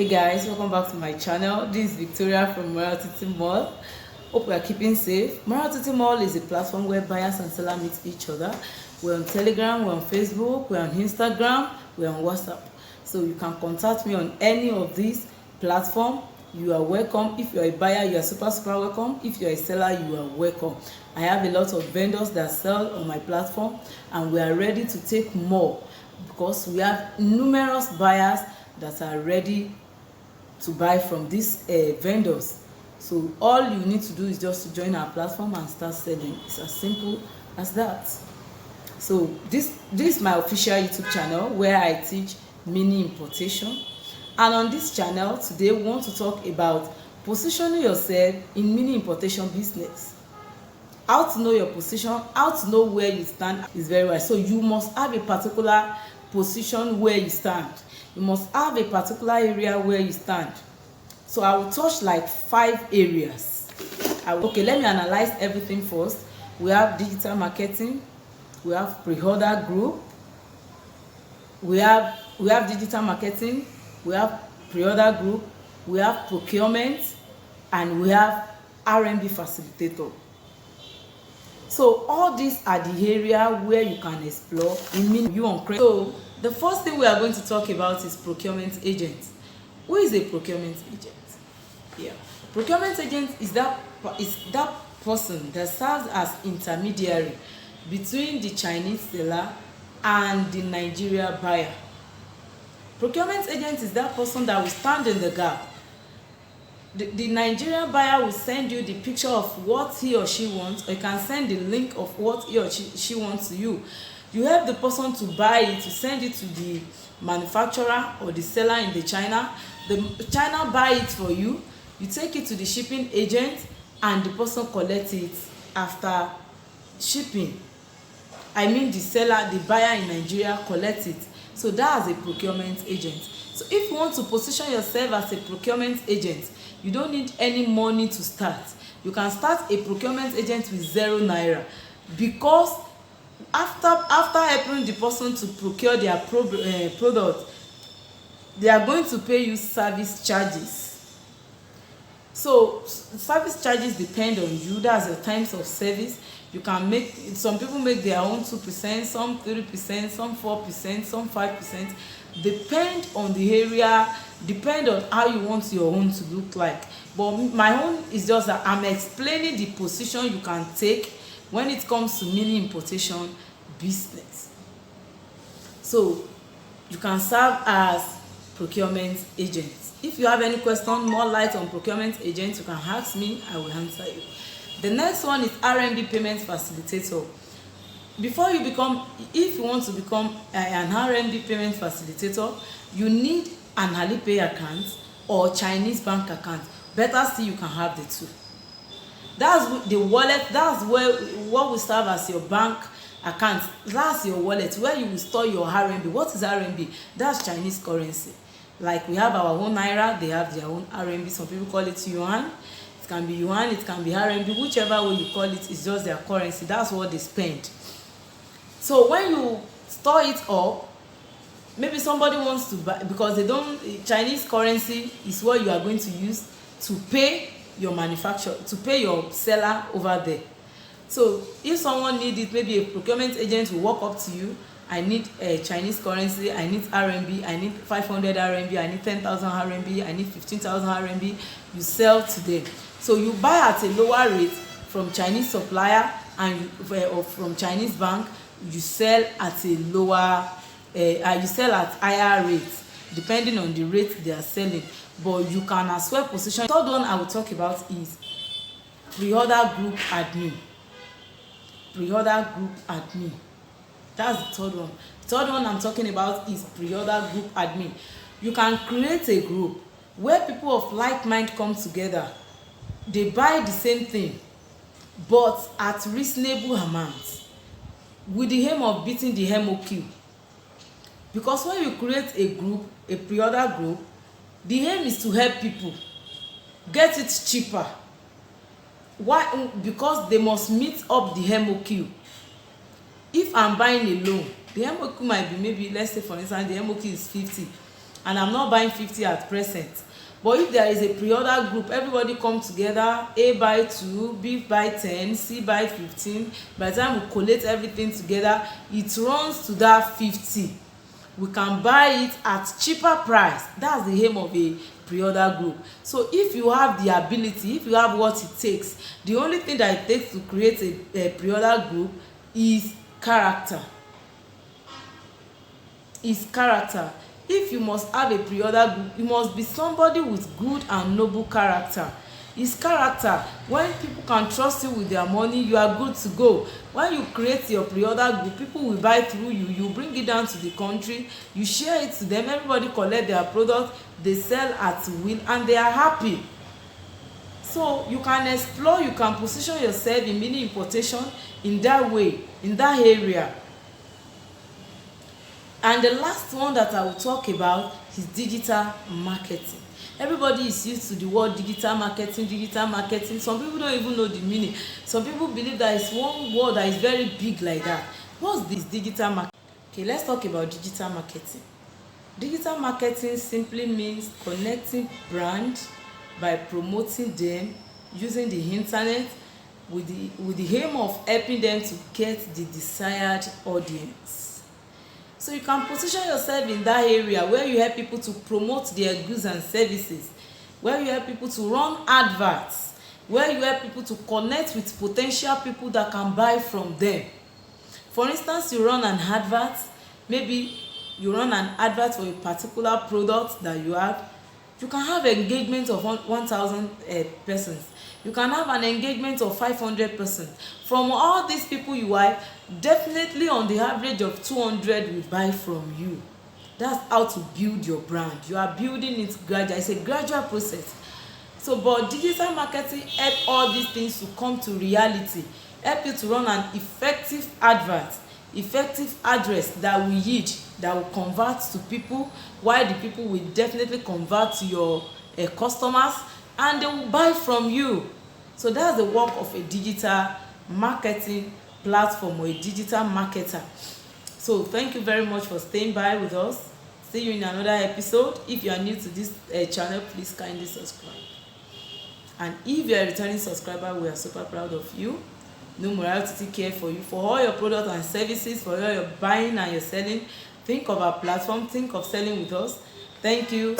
Hey guys, welcome back to my channel. This is Victoria from Morality Mall. Hope we are keeping safe. Morality Mall is a platform where buyers and sellers meet each other. We're on Telegram, we're on Facebook, we're on Instagram, we're on WhatsApp. So you can contact me on any of these platforms. You are welcome. If you're a buyer, you are super welcome. If you're a seller, you are welcome. I have a lot of vendors that sell on my platform, and we are ready to take more because we have numerous buyers that are ready to buy from these vendors. So all you need to do is just to join our platform and start selling. It's as simple as that. So this is my official YouTube channel where I teach mini importation. And on this channel today we want to talk about positioning yourself in mini importation business. How to know your position, how to know where you stand is very well. So you must have a particular position where you stand. You must have a particular area where you stand. So I will touch like 5 areas. Okay, let me analyze everything first. We have digital marketing, we have pre-order group, we have digital marketing, we have pre-order group, we have procurement, and we have R&D facilitator. So all these are the area where you can explore in mini you on credit. So the first thing we are going to talk about is procurement agent. Who is a procurement agent? Yeah, procurement agent is that person that serves as intermediary between the Chinese seller and the Nigeria buyer. Procurement agent is that person that will stand in the gap. The Nigerian buyer will send you the picture of what he or she wants, or you can send the link of what he or she wants to you. You help the person to buy it, to send it to the manufacturer or the seller in the China. The China buy it for you, you take it to the shipping agent, and the person collects it after shipping. I mean the seller, the buyer in Nigeria collects it. So that's a procurement agent. So if you want to position yourself as a procurement agent, you don't need any money to start. You can start a procurement agent with 0 naira, because after helping the person to procure their product, they are going to pay you service charges. So service charges depend on you. That's your times of service. You can make, some people make their own 2%, some 3%, some 4%, some 5%. Depend on the area, depend on how you want your own to look like. But my own is just that I'm explaining the position you can take when it comes to mini importation business. So you can serve as procurement agents. If you have any question, more light on procurement agents, you can ask me, I will answer you. The next one is R&D payment facilitator. Before you become, if you want to become an R&D payment facilitator, you need an Alipay account or Chinese bank account. Better still, you can have the two. That's the wallet. That's where what will serve as your bank account. That's your wallet where you will store your RMB. What is RMB? That's Chinese currency. Like we have our own naira, they have their own RMB. Some people call it yuan. It can be yuan, it can be RMB. Whichever way you call it, it's just their currency. That's what they spend. So when you store it up, maybe somebody wants to buy, because they don't, Chinese currency is what you are going to use to pay your manufacturer, to pay your seller over there. So if someone needs it, maybe a procurement agent will walk up to you. I need a Chinese currency, I need RMB, I need 500 RMB, I need 10,000 RMB, I need 15,000 RMB. You sell to them. So you buy at a lower rate from Chinese supplier and or from Chinese bank. You sell at a lower, you sell at higher rates depending on the rate they are selling. But you can as well position. The third one I will talk about is pre-order group admin. Pre-order group admin. That's the third one. The third one I'm talking about is pre-order group admin. You can create a group where people of like mind come together. They buy the same thing, but at reasonable amounts, with the aim of beating the MOQ. Because when you create a group, a pre-order group, the aim is to help people get it cheaper. Why? Because they must meet up the MOQ. If I'm buying a loan, the MOQ might be, maybe let's say for instance the MOQ is 50, and I'm not buying 50 at present. But if there is a pre-order group, everybody come together, A buy 2, B buy 10, C buy 15. By the time we collate everything together, it runs to that 50. We can buy it at cheaper price. That's the aim of a pre-order group. So if you have the ability, if you have what it takes, the only thing that it takes to create a pre-order group is character. If you must have a pre-order group, you must be somebody with good and noble character. It's character. When people can trust you with their money, you are good to go. When you create your pre-order group, people will buy through you. You bring it down to the country, you share it to them, everybody collect their product, they sell at will, and they are happy. So you can explore, you can position yourself in mini importation in that way, in that area. And the last one that I will talk about is digital marketing. Everybody is used to the word digital marketing. Some people don't even know the meaning. Some people believe that it's one word that is very big like that. What's this digital marketing? Okay, let's talk about digital marketing. Digital marketing simply means connecting brands by promoting them using the internet with the aim of helping them to get the desired audience. So you can position yourself in that area where you help people to promote their goods and services, where you help people to run adverts, where you help people to connect with potential people that can buy from them. For instance, you run an advert, maybe you run an advert for a particular product that you have. You can have engagement of 1,000 persons. You can have an engagement of 500 persons. From all these people you have, definitely on the average of 200 will buy from you. That's how to build your brand. You are building it gradually. It's a gradual process. So, but digital marketing help all these things to come to reality. Help you to run an effective advert, effective address that will yield, that will convert to people, while the people will definitely convert to your customers, and they will buy from you. So that's the work of a digital marketing platform or a digital marketer. So thank you very much for staying by with us. See you in another episode. If you are new to this channel, please kindly subscribe. And if you are a returning subscriber, we are super proud of you. No Morality care for you, for all your products and services, for all your buying and your selling. Think of our platform, think of selling with us. Thank you.